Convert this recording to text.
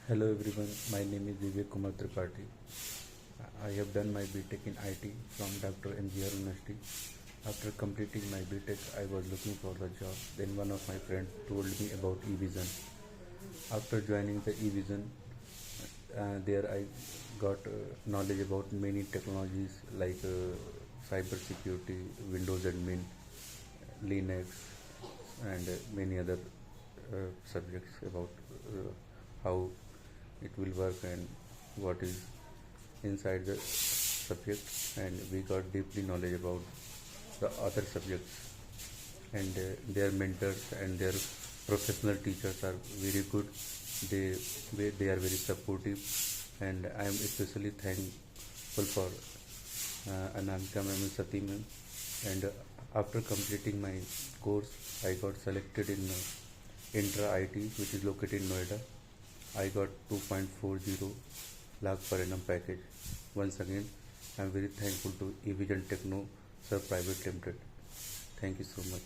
Hello everyone, my name is Vivek Tripathi. I have done my BTech in IT from Dr. MGR University. After completing my BTech, I was looking for the job. Then one of my friends told me about eVision. After joining the eVision, there I got knowledge about many technologies like cyber security, Windows admin, Linux, and many other subjects about how it will work and what is inside the subject, and we got deeply knowledge about the other subjects, and their mentors and their professional teachers are very good. They are very supportive, and I am especially thankful for Anamika ma'am and Sati ma'am. And after completing my course, I got selected in Interra IT, which is located in Noida. I got 2.40 lakh per annum package. Once again, I am very thankful to eVision Techno Sir Private Limited. Thank you so much.